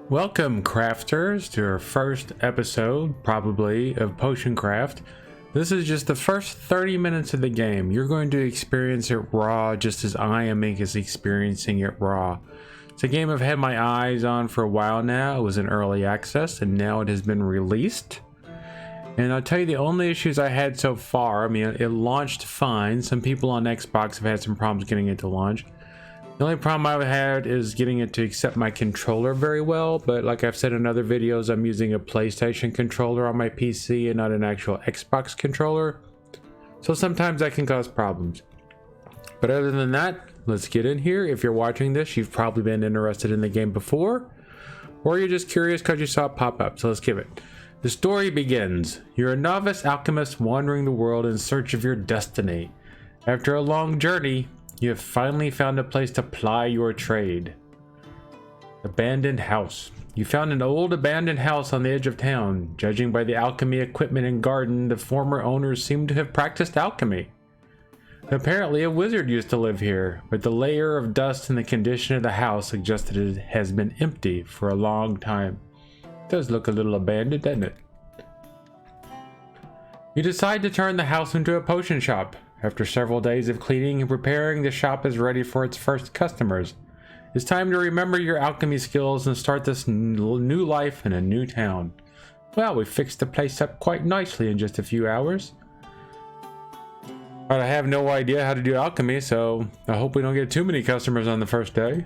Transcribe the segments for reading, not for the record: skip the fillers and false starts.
Welcome, crafters, to our first episode, probably, of Potion Craft. This is just the first 30 minutes of the game. You're going to experience it raw, just as I am experiencing it raw. It's a game I've had my eyes on for a while now. It was in early access, and now it has been released. And I'll tell you the only issues I had so far. I mean, it launched fine. Some people on Xbox have had some problems getting it to launch. The only problem I've had is getting it to accept my controller very well, but like I've said in other videos, I'm using a PlayStation controller on my PC and not an actual Xbox controller. So sometimes that can cause problems. But other than that, let's get in here. If you're watching this, you've probably been interested in the game before, or you're just curious because you saw it pop up, so let's give it. The story begins. You're a novice alchemist wandering the world in search of your destiny. After a long journey, you have finally found a place to ply your trade. Abandoned house. You found an old abandoned house on the edge of town. Judging by the alchemy equipment and garden, the former owners seem to have practiced alchemy. Apparently a wizard used to live here, but the layer of dust and the condition of the house suggested it has been empty for a long time. It does look a little abandoned, doesn't it? You decide to turn the house into a potion shop. After several days of cleaning and preparing, the shop is ready for its first customers. It's time to remember your alchemy skills and start this new life in a new town. Well, we fixed the place up quite nicely in just a few hours. But I have no idea how to do alchemy, so I hope we don't get too many customers on the first day.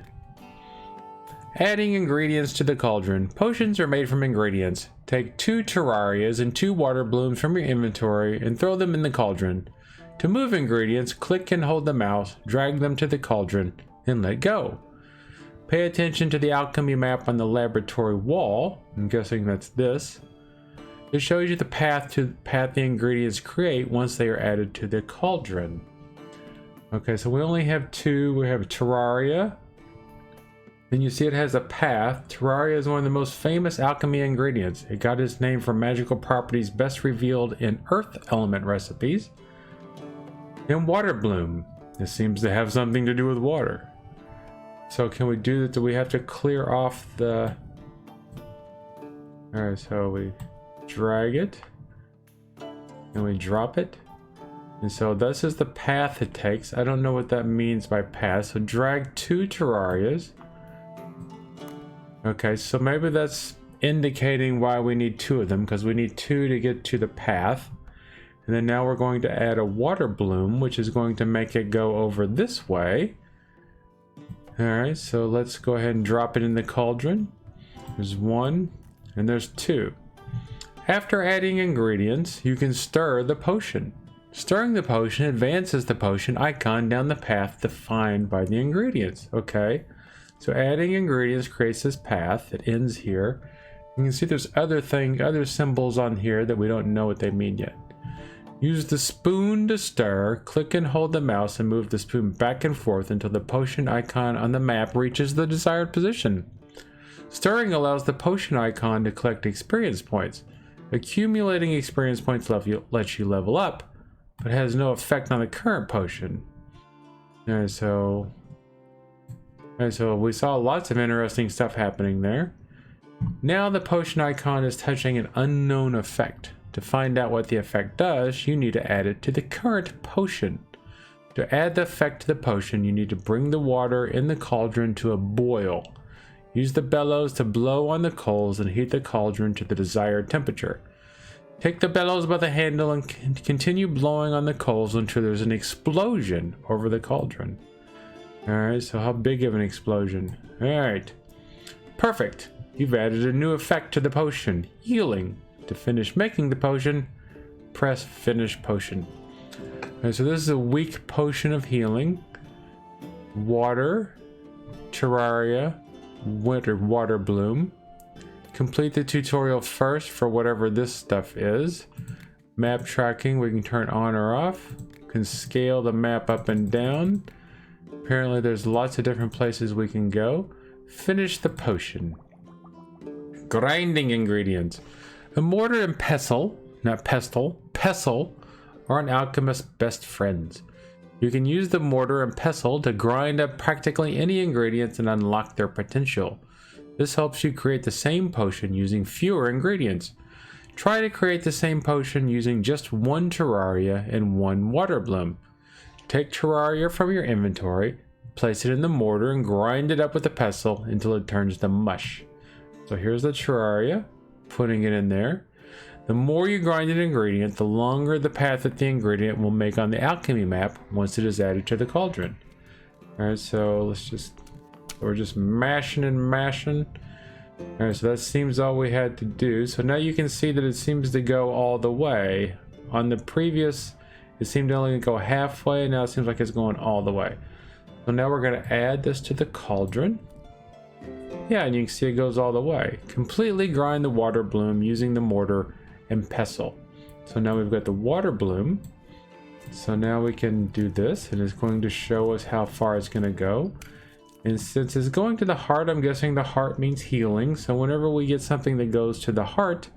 Adding ingredients to the cauldron. Potions are made from ingredients. Take 2 terrarias and 2 water blooms from your inventory and throw them in the cauldron. To move ingredients, click and hold the mouse, drag them to the cauldron, and let go. Pay attention to the alchemy map on the laboratory wall. I'm guessing that's this. It shows you the path the ingredients create once they are added to the cauldron. Okay, so we only have 2. We have Terraria. Then you see it has a path. Terraria is one of the most famous alchemy ingredients. It got its name from magical properties best revealed in earth element recipes. And water bloom. This seems to have something to do with water. So can we do that? Do we have to clear off the... Alright, so we drag it. And we drop it. And so this is the path it takes. I don't know what that means by path. So drag 2 terrarias. Okay, so maybe that's indicating why we need 2 of them, because we need 2 to get to the path. And then now we're going to add a water bloom, which is going to make it go over this way. Alright, so let's go ahead and drop it in the cauldron. There's 1, and there's 2. After adding ingredients, you can stir the potion. Stirring the potion advances the potion icon down the path defined by the ingredients. Okay, so adding ingredients creates this path that ends here. You can see there's other symbols on here that we don't know what they mean yet. Use the spoon to stir, click and hold the mouse and move the spoon back and forth until the potion icon on the map reaches the desired position. Stirring allows the potion icon to collect experience points. Accumulating experience points lets you level up, but has no effect on the current potion. And so we saw lots of interesting stuff happening there. Now the potion icon is touching an unknown effect. To find out what the effect does, you need to add it to the current potion. To add the effect to the potion, you need to bring the water in the cauldron to a boil. Use the bellows to blow on the coals and heat the cauldron to the desired temperature. Take the bellows by the handle and continue blowing on the coals until there's an explosion over the cauldron. Alright, so how big of an explosion? Alright. Perfect. You've added a new effect to the potion, healing. To finish making the potion, press finish potion. Okay, so this is a weak potion of healing. Water, terraria, water bloom. Complete the tutorial first for whatever this stuff is. Map tracking, we can turn on or off. Can scale the map up and down. Apparently there's lots of different places we can go. Finish the potion. Grinding ingredients. A mortar and pestle are an alchemist's best friends. You can use the mortar and pestle to grind up practically any ingredients and unlock their potential. This helps you create the same potion using fewer ingredients. Try to create the same potion using just 1 Terraria and 1 water bloom. Take Terraria from your inventory, place it in the mortar and grind it up with a pestle until it turns to mush. So here's the Terraria, putting it in there. The more you grind an ingredient, the longer the path that the ingredient will make on the alchemy map once it is added to the cauldron. Alright, so we're just mashing and mashing. Alright, so that seems all we had to do. So now you can see that it seems to go all the way. On the previous, it seemed to only go halfway, and now it seems like it's going all the way. So now we're going to add this to the cauldron. Yeah, and you can see it goes all the way. Completely grind the water bloom using the mortar and pestle. So now we've got the water bloom. So now we can do this, and it's going to show us how far it's going to go. And since it's going to the heart, I'm guessing the heart means healing. So whenever we get something that goes to the heart,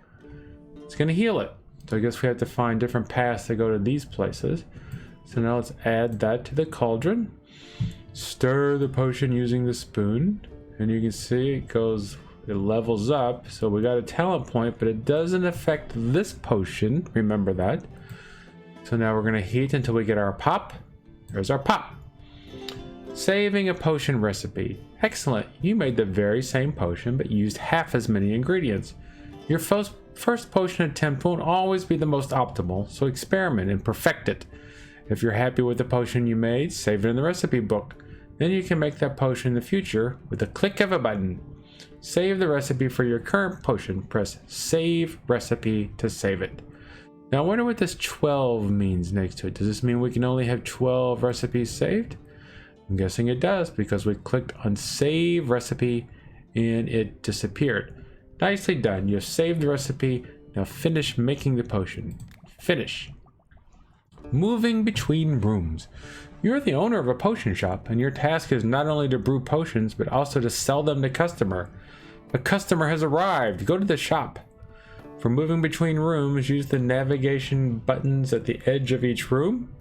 it's going to heal it. So I guess we have to find different paths to go to these places. So now let's add that to the cauldron. Stir the potion using the spoon. And you can see it levels up. So we got a talent point, but it doesn't affect this potion. Remember that. So now we're going to heat until we get our pop. There's our pop. Saving a potion recipe. Excellent. You made the very same potion, but used half as many ingredients. Your first potion attempt won't always be the most optimal, so experiment and perfect it. If you're happy with the potion you made, save it in the recipe book. Then you can make that potion in the future with a click of a button. Save the recipe for your current potion. Press Save Recipe to save it. Now I wonder what this 12 means next to it. Does this mean we can only have 12 recipes saved? I'm guessing it does because we clicked on Save Recipe and it disappeared. Nicely done. You have saved the recipe. Now finish making the potion. Finish. Moving between rooms. You're the owner of a potion shop, and your task is not only to brew potions, but also to sell them to customer. A customer has arrived. Go to the shop. For moving between rooms, use the navigation buttons at the edge of each room,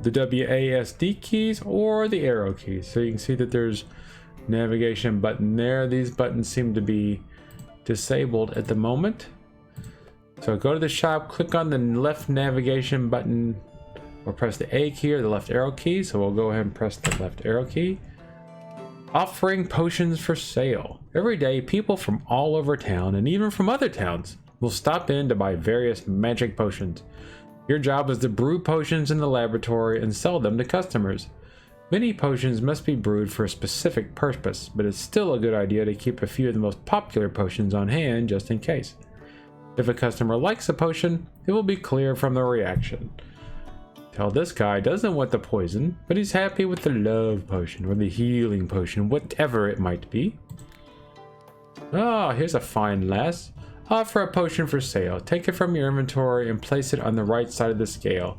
the WASD keys, or the arrow keys. So you can see that there's navigation button there. These buttons seem to be disabled at the moment. So go to the shop, click on the left navigation button, or press the A key or the left arrow key. So we'll go ahead and press the left arrow key. Offering potions for sale. Every day, people from all over town and even from other towns will stop in to buy various magic potions. Your job is to brew potions in the laboratory and sell them to customers. Many potions must be brewed for a specific purpose, but it's still a good idea to keep a few of the most popular potions on hand just in case. If a customer likes a potion, it will be clear from the reaction. Tell this guy doesn't want the poison, but he's happy with the love potion or the healing potion, whatever it might be. Oh, here's a fine lass. Offer a potion for sale. Take it from your inventory and place it on the right side of the scale.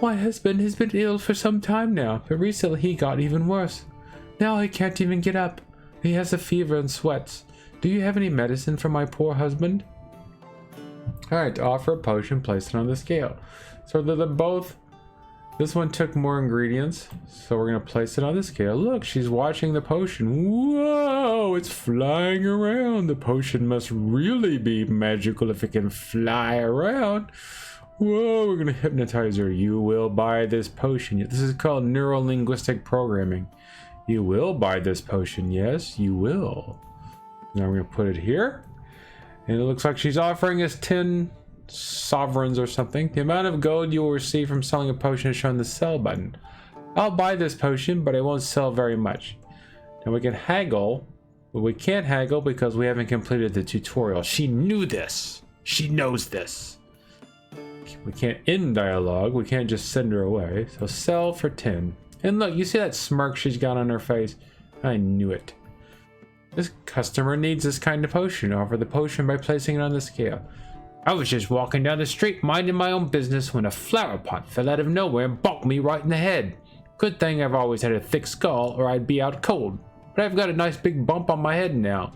My husband has been ill for some time now, but recently he got even worse. Now he can't even get up. He has a fever and sweats. Do you have any medicine for my poor husband? Alright, to offer a potion, place it on the scale. So they're both. This one took more ingredients, so we're going to place it on the scale. Look, she's watching the potion. Whoa, it's flying around. The potion must really be magical if it can fly around. Whoa, we're going to hypnotize her. You will buy this potion. This is called neuro-linguistic programming. You will buy this potion. Yes, you will. Now we're going to put it here. And it looks like she's offering us 10 sovereigns or something. The amount of gold you will receive from selling a potion is shown in the sell button. I'll buy this potion, but I won't sell very much. Now we can haggle, but we can't haggle because we haven't completed the tutorial. She knew this. She knows this. We can't end dialogue. We can't just send her away. So sell for 10. And look, you see that smirk she's got on her face? I knew it. This customer needs this kind of potion. Offer the potion by placing it on the scale. I was just walking down the street minding my own business when a flower pot fell out of nowhere and bonked me right in the head. Good thing I've always had a thick skull or I'd be out cold. But I've got a nice big bump on my head now.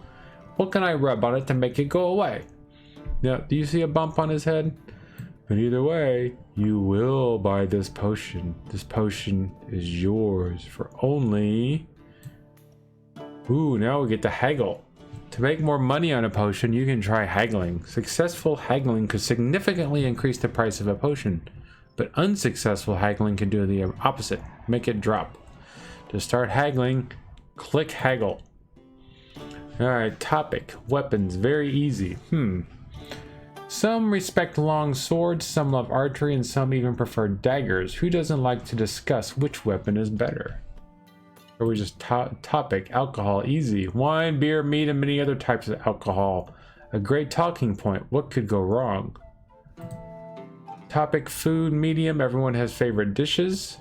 What can I rub on it to make it go away? Now, do you see a bump on his head? But either way, you will buy this potion. This potion is yours for only... Ooh, now we get to haggle. To make more money on a potion, you can try haggling. Successful haggling could significantly increase the price of a potion, but unsuccessful haggling can do the opposite, make it drop. To start haggling, click haggle. Alright, topic, weapons, very easy. Some respect long swords, some love archery, and some even prefer daggers. Who doesn't like to discuss which weapon is better? Or we just topic, alcohol, easy. Wine, beer, meat, and many other types of alcohol. A great talking point. What could go wrong? Topic, food, medium. Everyone has favorite dishes.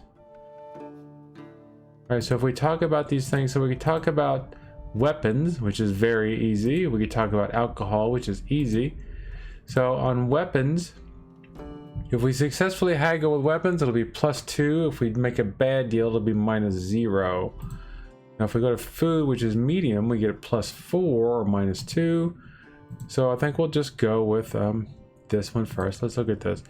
Alright, so if we talk about these things, so we could talk about weapons, which is very easy. We could talk about alcohol, which is easy. So on weapons, if we successfully haggle with weapons, it'll be +2. If we make a bad deal, it'll be -0. Now if we go to food, which is medium, we get a +4 or -2. So I think we'll just go with this one first. Let's look at this.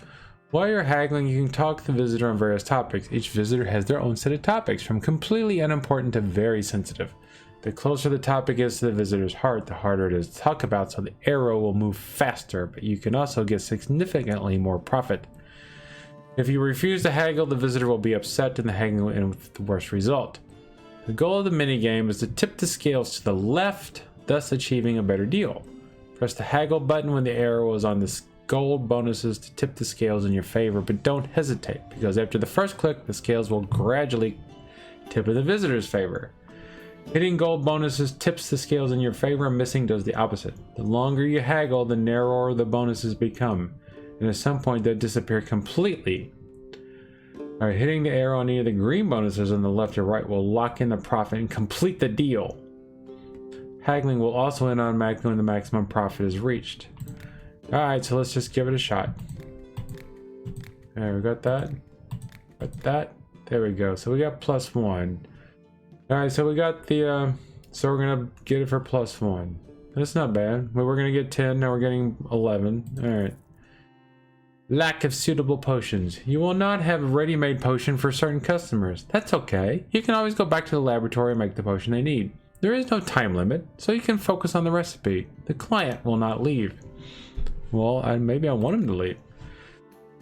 While you're haggling, you can talk to the visitor on various topics. Each visitor has their own set of topics, from completely unimportant to very sensitive. The closer the topic is to the visitor's heart, the harder it is to talk about, so the arrow will move faster, but you can also get significantly more profit. If you refuse to haggle, the visitor will be upset and the haggling will end with the worst result. The goal of the minigame is to tip the scales to the left, thus achieving a better deal. Press the haggle button when the arrow is on the gold bonuses to tip the scales in your favor, but don't hesitate, because after the first click, the scales will gradually tip in the visitor's favor. Hitting gold bonuses tips the scales in your favor, and missing does the opposite. The longer you haggle, the narrower the bonuses become, and at some point they disappear completely. Alright, hitting the arrow on either the green bonuses on the left or right will lock in the profit and complete the deal. Haggling will also end automatically when the maximum profit is reached. Alright, so let's just give it a shot. There, we got that. Got that. There we go. So we got +1. Alright, so we got the, so we're gonna get it for +1. That's not bad. We were gonna get 10, now we're getting 11. Alright. Lack of suitable potions. You will not have a ready-made potion for certain customers. That's okay. You can always go back to the laboratory and make the potion they need. There is no time limit, so you can focus on the recipe. The client will not leave. Well, maybe I want him to leave.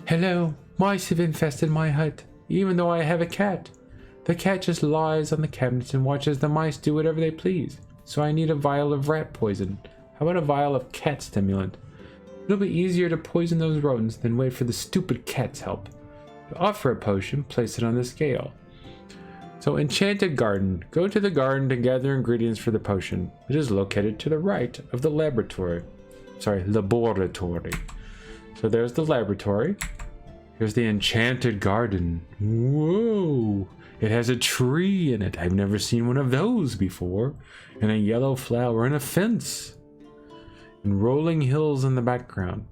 Hello, mice have infested my hut, even though I have a cat. The cat just lies on the cabinets and watches the mice do whatever they please. So I need a vial of rat poison. How about a vial of cat stimulant? It'll be easier to poison those rodents than wait for the stupid cat's help. To offer a potion, place it on the scale. So Enchanted Garden. Go to the garden to gather ingredients for the potion. It is located to the right of the laboratory. Sorry, laboratory. So there's the laboratory. Here's the Enchanted Garden. Whoa! It has a tree in it. I've never seen one of those before. And a yellow flower and a fence. And rolling hills in the background.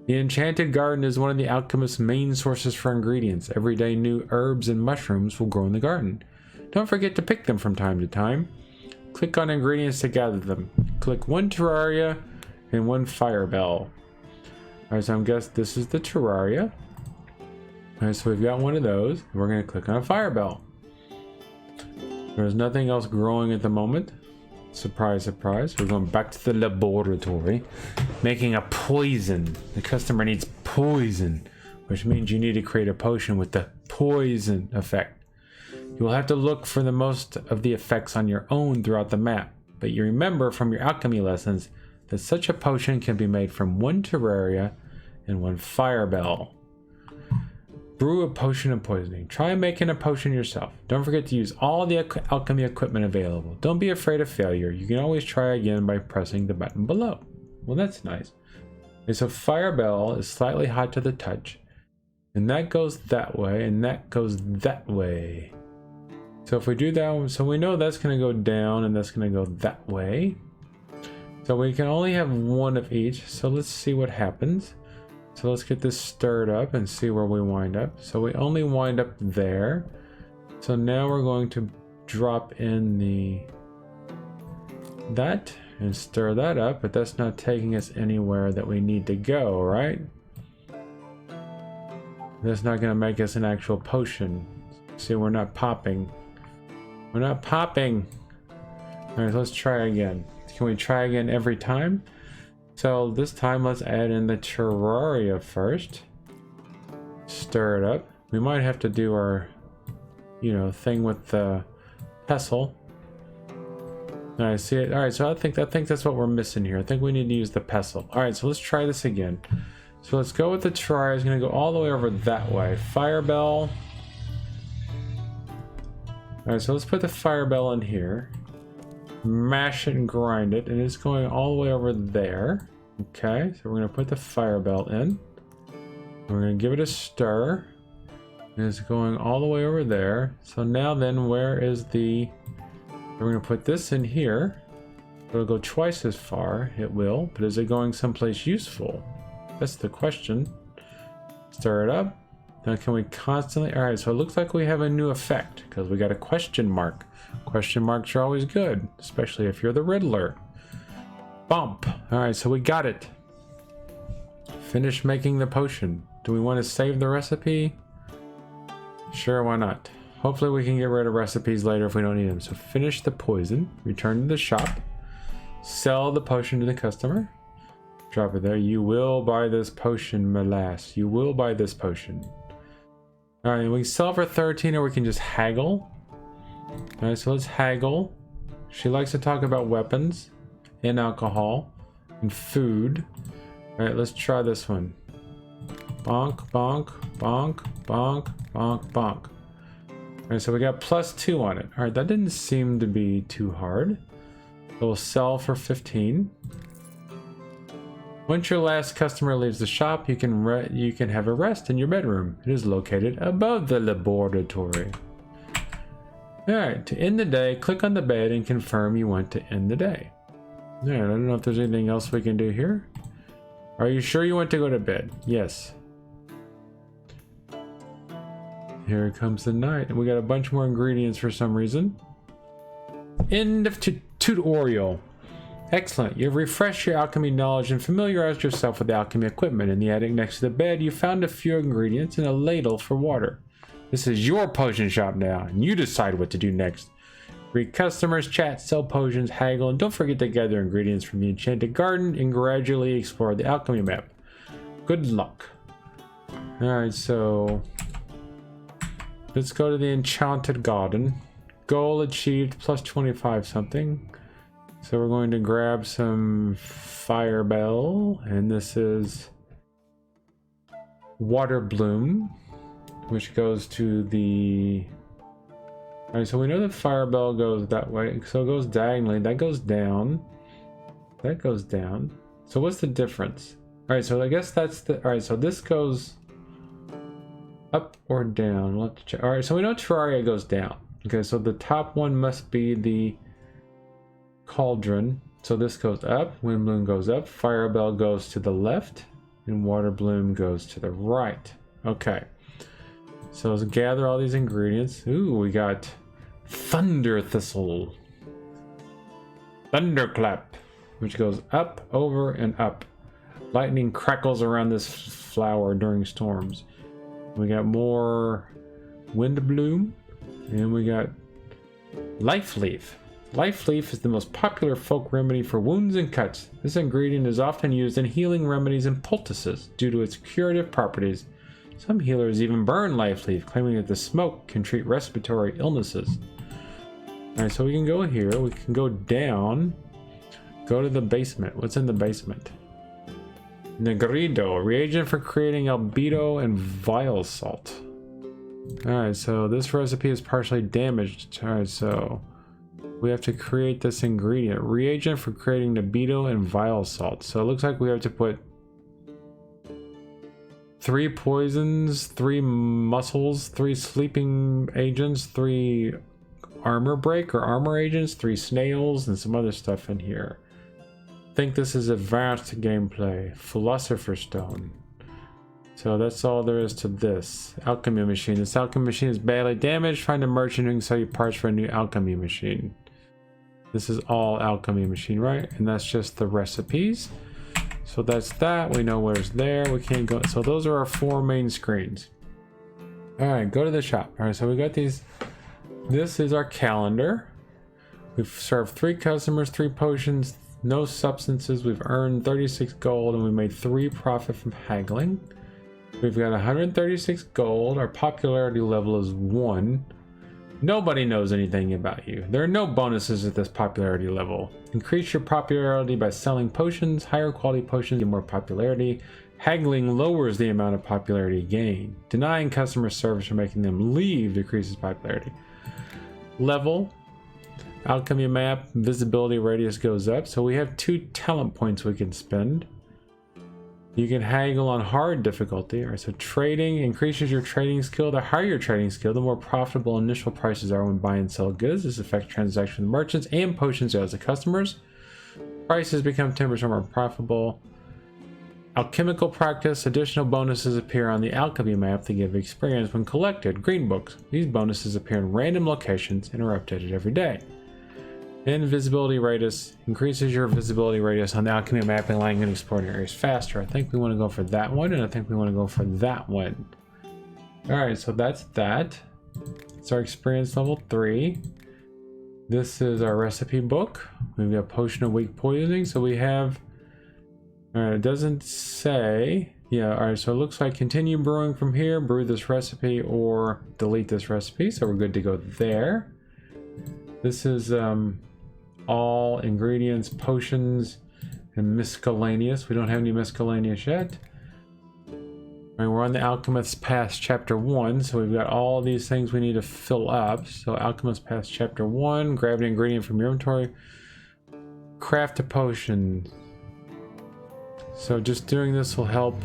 The Enchanted Garden is one of the Alchemist's main sources for ingredients. Every day new herbs and mushrooms will grow in the garden. Don't forget to pick them from time to time. Click on ingredients to gather them. Click 1 Terraria and 1 Fire Bell. Alright, so I'm guessing this is the Terraria. Alright, so we've got one of those. We're going to click on a Fire Bell. There's nothing else growing at the moment. Surprise, surprise. We're going back to the laboratory. Making a poison. The customer needs poison, which means you need to create a potion with the poison effect. You will have to look for the most of the effects on your own throughout the map, but you remember from your alchemy lessons that such a potion can be made from 1 Terraria and 1 Fire Bell. Brew a potion of poisoning. Try making a potion yourself. Don't forget to use all the alchemy equipment available. Don't be afraid of failure. You can always try again by pressing the button below. Well, that's nice. Okay, so Fire Bell is slightly hot to the touch. And that goes that way, and that goes that way. So if we do that, so we know that's going to go down, and that's going to go that way. So we can only have one of each. So let's see what happens. So let's get this stirred up and see where we wind up. So we only wind up there. So now we're going to drop in that and stir that up, but that's not taking us anywhere that we need to go, right? That's not going to make us an actual potion. See, we're not popping. We're not popping. All right, let's try again. Can we try again every time? So this time let's add in the terraria first. Stir it up. We might have to do our, you know, thing with the pestle. All right, see it. All right, so I think that's what we're missing here. I think we need to use the pestle. All right, so let's try this again. So let's go with the terraria. It's gonna go all the way over that way. Fire bell. All right, so let's put the fire bell in here. Mash it and grind it, and it's going all the way over there. Okay, so we're gonna put the fire bell in. We're gonna give it a stir. And it's going all the way over there. So now then, where is the... We're gonna put this in here. It'll go twice as far, it will, but is it going someplace useful? That's the question. Stir it up. Now can we constantly... Alright, so it looks like we have a new effect, because we got a question mark. Question marks are always good, especially if you're the Riddler. Bump! Alright, so we got it. Finish making the potion. Do we want to save the recipe? Sure, why not? Hopefully we can get rid of recipes later if we don't need them. So finish the poison, return to the shop, sell the potion to the customer, drop it there. You will buy this potion, my lass. You will buy this potion. Alright, we can sell for 13 or we can just haggle. Alright, so let's haggle. She likes to talk about weapons and alcohol and food. Alright, let's try this one. Bonk, bonk, bonk, bonk, bonk, bonk. Alright, so we got +2 on it. Alright, that didn't seem to be too hard. So we'll sell for 15. Once your last customer leaves the shop, you can have a rest in your bedroom. It is located above the laboratory. Alright, to end the day, click on the bed and confirm you want to end the day. Alright, I don't know if there's anything else we can do here. Are you sure you want to go to bed? Yes. Here comes the night, and we got a bunch more ingredients for some reason. End of tutorial. Excellent. You've refreshed your alchemy knowledge and familiarized yourself with the alchemy equipment. In the attic next to the bed, you found a few ingredients and a ladle for water. This is your potion shop now, and you decide what to do next. Greet customers, chat, sell potions, haggle, and don't forget to gather ingredients from the enchanted garden and gradually explore the alchemy map. Good luck. Alright, so let's go to the enchanted garden. Goal achieved +25 something. So we're going to grab some fire bell, and this is water bloom, which goes to the... Alright, so we know that fire bell goes that way, so it goes diagonally. That goes down. That goes down. So what's the difference? Alright, so I guess that's the... Alright, so this goes up or down. We'll have to check. Alright, so we know Terraria goes down. Okay, so the top one must be the cauldron. So this goes up, wind bloom goes up, fire bell goes to the left, and water bloom goes to the right. Okay. So let's gather all these ingredients. Ooh, we got thunder thistle. Thunderclap, which goes up, over, and up. Lightning crackles around this flower during storms. We got more wind bloom, and we got life leaf. Life leaf is the most popular folk remedy for wounds and cuts. This ingredient is often used in healing remedies and poultices due to its curative properties. Some healers even burn life leaf, claiming that the smoke can treat respiratory illnesses. Alright, so we can go here, we can go down, go to the basement. What's in the basement? Negrido, reagent for creating albedo and vile salt. Alright, so this recipe is partially damaged. Alright, so we have to create this ingredient. Reagent for creating albedo and vile salt. So it looks like we have to put 3 poisons, 3 muscles, 3 sleeping agents, 3 armor break or armor agents, 3 snails, and some other stuff in here. I think this is advanced gameplay. Philosopher's Stone. So that's all there is to this. Alchemy machine. This alchemy machine is badly damaged. Find a merchant who can sell you parts for a new alchemy machine. This is all alchemy machine, right? And that's just the recipes. So that's that. We know where's there. We can't go. So those are our 4 main screens. All right, go to the shop. All right, so we got these. This is our calendar. We've served 3 customers, 3 potions, no substances. We've earned 36 gold and we made 3 profit from haggling. We've got 136 gold. Our popularity level is 1. Nobody knows anything about you. There are no bonuses at this popularity level. Increase your popularity by selling potions. Higher quality potions get more popularity. Haggling lowers the amount of popularity gained. Denying customer service or making them leave decreases popularity. Level. Alchemy map. Visibility radius goes up. So we have 2 talent points we can spend. You can haggle on hard difficulty. All right, so trading increases your trading skill. The higher your trading skill, the more profitable initial prices are when buy and sell goods. This affects transactions with merchants and potion sales to customers. Prices become 10% more profitable. Alchemical practice. Additional bonuses appear on the alchemy map that give experience when collected. Green books. These bonuses appear in random locations and are updated every day. Invisibility radius increases your visibility radius on the alchemy map and allowing you to explore areas faster. I think we want to go for that one, and I think we want to go for that one. Alright, so that's that. It's our experience level 3. This is our recipe book. We've got potion of weak poisoning, so we have... Alright, it doesn't say... Yeah, alright, so it looks like continue brewing from here, brew this recipe, or delete this recipe, so we're good to go there. This is... all ingredients, potions, and miscellaneous. We don't have any miscellaneous yet. Right, we're on the Alchemist Pass Chapter 1, so we've got all these things we need to fill up. So Alchemist Pass Chapter 1, grab an ingredient from your inventory, craft a potion. So just doing this will help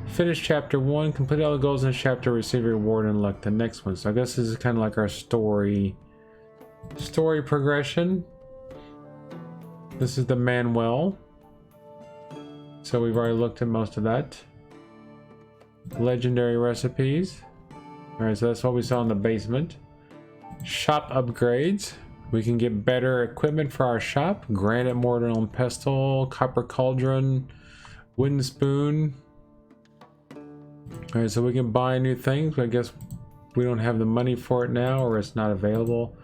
finish Chapter 1, complete all the goals in the chapter, receive a reward, and elect the next one. So I guess this is kind of like our story progression. This is the manual. So we've already looked at most of that. Legendary recipes. Alright, so that's what we saw in the basement. Shop upgrades. We can get better equipment for our shop. Granite mortar and pestle, copper cauldron, wooden spoon. Alright, so we can buy new things, but I guess we don't have the money for it now, or it's not available.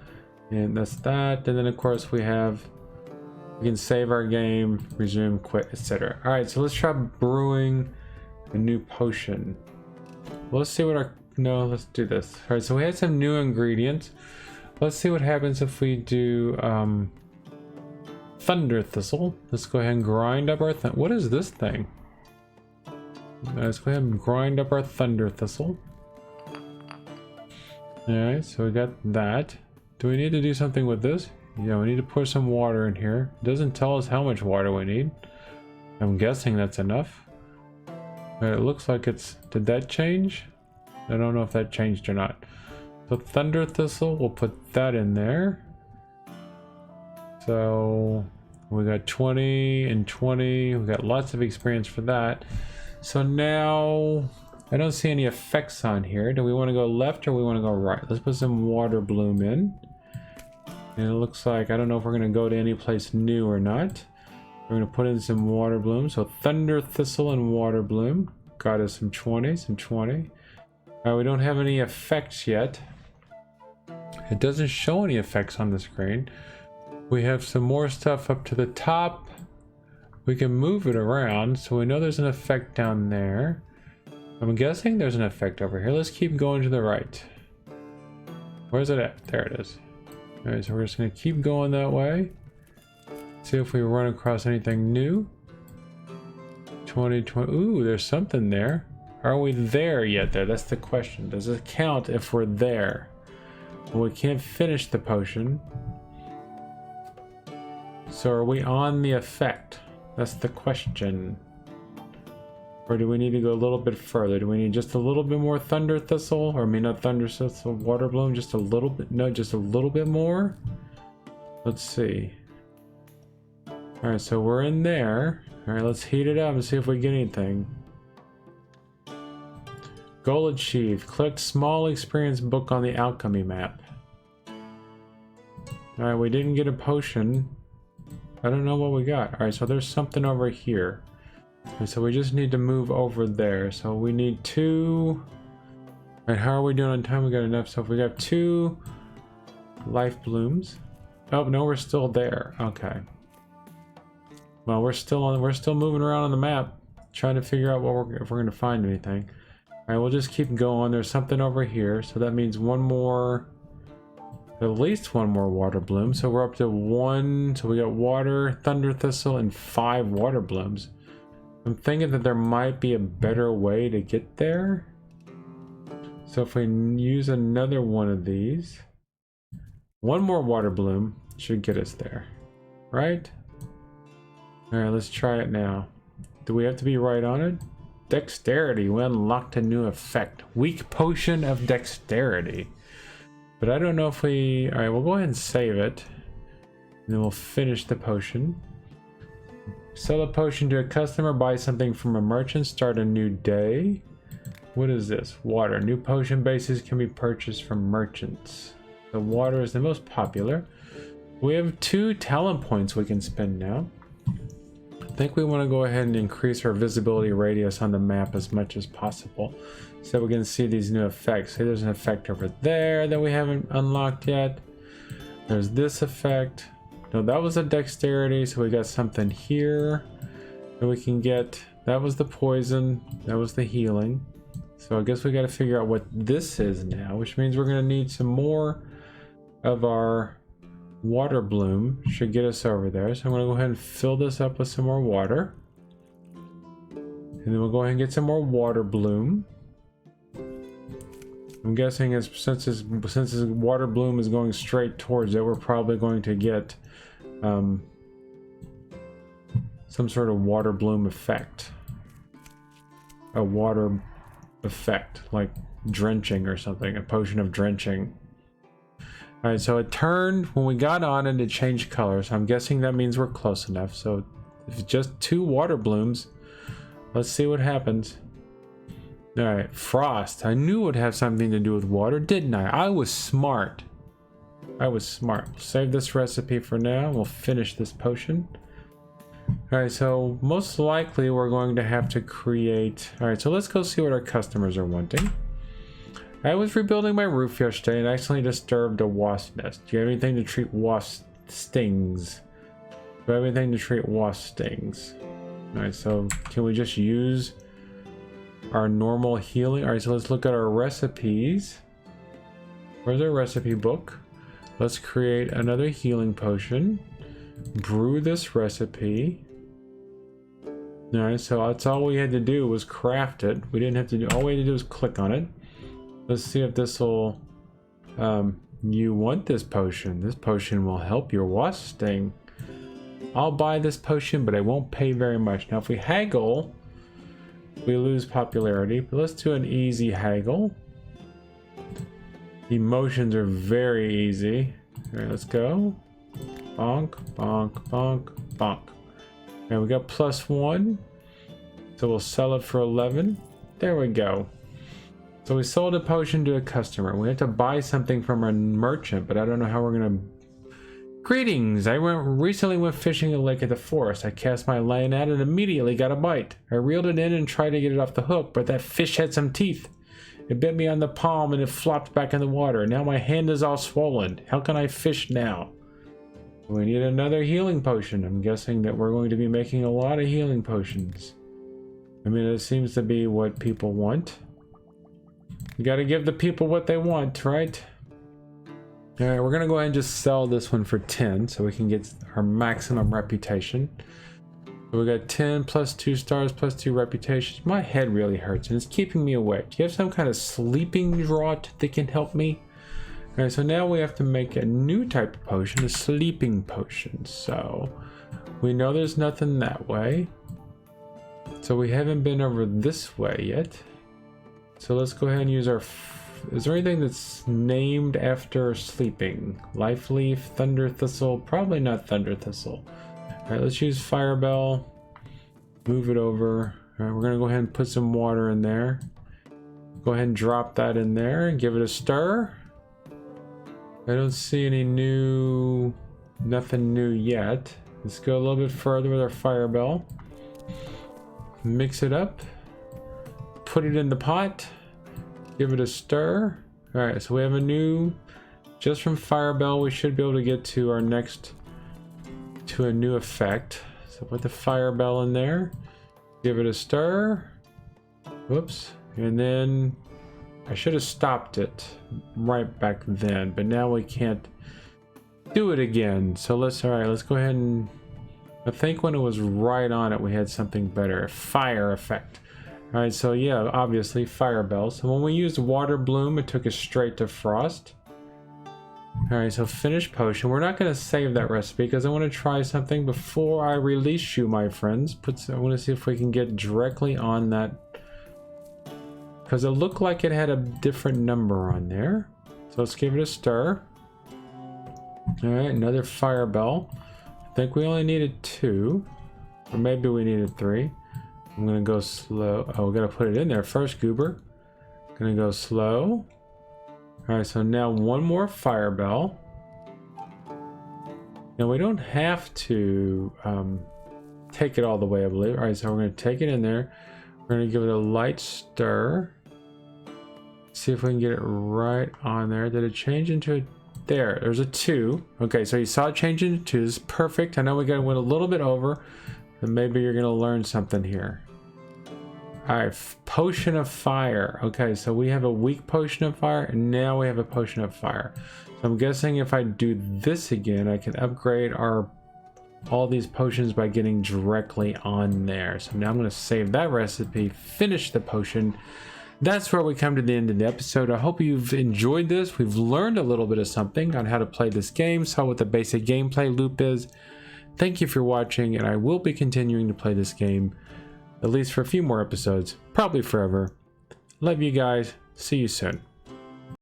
And that's that. And then of course we can save our game, resume, quit, etc. Alright, so let's try brewing a new potion. Let's see what our... No, let's do this. Alright, so we had some new ingredients. Let's see what happens if we do thunder thistle. Let's go ahead and grind up our... What is this thing? Let's go ahead and grind up our thunder thistle. Alright, so we got that. Do we need to do something with this? Yeah, we need to pour some water in here. It doesn't tell us how much water we need. I'm guessing that's enough. It looks like it's... Did that change? I don't know if that changed or not. So thunder thistle, we'll put that in there. So we got 20 and 20. We got lots of experience for that. So now I don't see any effects on here. Do we want to go left or we want to go right? Let's put some water bloom in. And it looks like, I don't know if we're going to go to any place new or not. We're going to put in some water bloom. So thunder thistle and water bloom. Got us some 20, some 20. We don't have any effects yet. It doesn't show any effects on the screen. We have some more stuff up to the top. We can move it around. So we know there's an effect down there. I'm guessing there's an effect over here. Let's keep going to the right. Where's it at? There it is. Alright, so we're just going to keep going that way. See if we run across anything new. 2020. Ooh, there's something there. Are we there yet there? That's the question. Does it count if we're there? Well, we can't finish the potion. So are we on the effect? That's the question. Or do we need to go a little bit further? Do we need just a little bit more thunder thistle? Or I mean, not thunder thistle, water bloom, just a little bit? No, just a little bit more? Let's see. Alright, so we're in there. Alright, let's heat it up and see if we get anything. Goal achieved. Collect small experience book on the alchemy map. Alright, we didn't get a potion. I don't know what we got. Alright, so there's something over here. And so we just need to move over there. So we need 2. Alright, how are we doing on time? We got enough. So if we got 2 life blooms. Oh no, we're still there. Okay. Well, we're still moving around on the map, trying to figure out if we're gonna find anything. All right, we'll just keep going. There's something over here, so that means one more, at least one more water bloom. So we're up to 1. So we got water, thunder thistle, and 5 water blooms. I'm thinking that there might be a better way to get there. So if we use another one of these, one more water bloom should get us there, right? All right, let's try it now. Do we have to be right on it? Dexterity. We unlocked a new effect. Weak potion of dexterity. But I don't know if we... All right, we'll go ahead and save it. And then we'll finish the potion. Sell a potion to a customer. Buy something from a merchant. Start a new day. What is this? Water. New potion bases can be purchased from merchants. The water is the most popular. We have 2 talent points we can spend now. I think we want to go ahead and increase our visibility radius on the map as much as possible so we can see these new effects. See, there's an effect over there that we haven't unlocked yet. There's this effect. No, that was a dexterity, so we got something here that we can get. That was the poison. That was the healing. So I guess we got to figure out what this is now, which means we're going to need some more of our water bloom. Should get us over there. So I'm going to go ahead and fill this up with some more water. And then we'll go ahead and get some more water bloom. I'm guessing since this water bloom is going straight towards it, we're probably going to get some sort of water bloom effect. A water effect, like drenching or something, a potion of drenching. All right, so it turned, when we got on it, it changed color. So I'm guessing that means we're close enough. So if it's just 2 water blooms, let's see what happens. All right, frost. I knew it would have something to do with water, didn't I? I was smart. I was smart. Save this recipe for now. We'll finish this potion. All right, so most likely we're going to have to create... All right, so let's go see what our customers are wanting. I was rebuilding my roof yesterday and accidentally disturbed a wasp nest. Do you have anything to treat wasp stings? Do I have anything to treat wasp stings? All right, so can we just use our normal healing? All right, so let's look at our recipes. Where's our recipe book? Let's create another healing potion. Brew this recipe. All right, so that's all we had to do was craft it. We didn't have to do, all we had to do was click on it. Let's see if this will, you want this potion. This potion will help your wasp sting. I'll buy this potion, but I won't pay very much. Now if we haggle, we lose popularity, but let's do an easy haggle. Emotions are very easy. All right, let's go. Bonk, bonk, bonk, bonk. And we got +1. So we'll sell it for 11. There we go. So we sold a potion to a customer. We have to buy something from a merchant, but I don't know how we're gonna... Greetings! I recently went fishing in a lake at the forest. I cast my line out and immediately got a bite. I reeled it in and tried to get it off the hook, but that fish had some teeth. It bit me on the palm and it flopped back in the water. Now my hand is all swollen. How can I fish now? We need another healing potion. I'm guessing that we're going to be making a lot of healing potions. I mean, it seems to be what people want. You got to give the people what they want, right? All right, we're going to go ahead and just sell this one for 10 so we can get our maximum reputation. So we got 10 plus 2 stars plus 2 reputations. My head really hurts and it's keeping me awake. Do you have some kind of sleeping draught that can help me? All right, so now we have to make a new type of potion, a sleeping potion. So we know there's nothing that way. So we haven't been over this way yet. So let's go ahead and use our... Is there anything that's named after sleeping? Life leaf, thunder thistle, probably not thunder thistle. All right, let's use firebell. Move it over. All right, we're gonna go ahead and put some water in there. Go ahead and drop that in there and give it a stir. I don't see any new, nothing new yet. Let's go a little bit further with our firebell. Mix it up. Put it in the pot. Give it a stir. All right, so we have a new just from Firebell, we should be able to get to our next, to a new effect. So put the Firebell in there, give it a stir. Whoops. And then I should have stopped it right back then, but now we can't do it again. So let's, all right, let's go ahead and, I think when it was right on it, we had something better, fire effect. All right, so yeah, obviously Firebell. So when we used Water Bloom, it took us straight to Frost. All right, so finish potion. We're not going to save that recipe because I want to try something before I release you, my friends. I want to see if we can get directly on that, because it looked like it had a different number on there. So let's give it a stir. All right, another Firebell. I think we only needed 2, or maybe we needed 3. I'm gonna go slow. Oh, we gotta put it in there first, Goober. Gonna go slow. All right, so now one more Firebell. Now we don't have to take it all the way, I believe. All right, so we're gonna take it in there. We're gonna give it a light stir. See if we can get it right on there. Did it change into a, there's a 2. Okay, so you saw it change into 2. This is perfect. I know we went a little bit over, but maybe you're gonna learn something here. All right, potion of fire. Okay, so we have a weak potion of fire, and now we have a potion of fire. So I'm guessing if I do this again, I can upgrade all these potions by getting directly on there. So now I'm going to save that recipe, finish the potion. That's where we come to the end of the episode. I hope you've enjoyed this. We've learned a little bit of something on how to play this game, saw what the basic gameplay loop is. Thank you for watching, and I will be continuing to play this game, at least for a few more episodes, probably forever. Love you guys. See you soon.